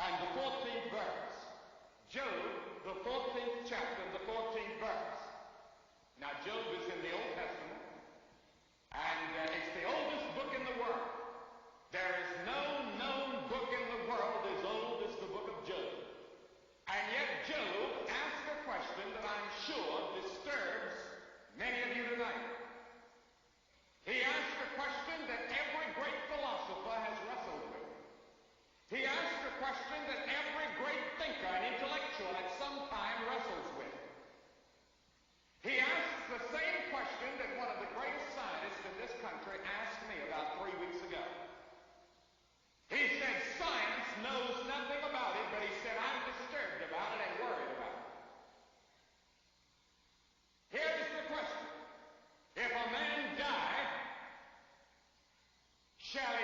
and the 14th verse. Job, the 14th chapter, the 14th verse. Now, Job is in the Old Testament, and it's the oldest book in the world. There is no known book in the world as old as the book of Job. And yet Job asked a question that I'm sure disturbs many of you tonight. He asked a question that every great philosopher has wrestled with. He asked a question that every great thinker and intellectual at some time wrestles with. He asked the same question that one of the greatest scientists in this country asked me about 3 weeks ago. He said, science knows nothing about it, but he said, I'm disturbed about it and worried about it. Here's the question. If a man die, shall he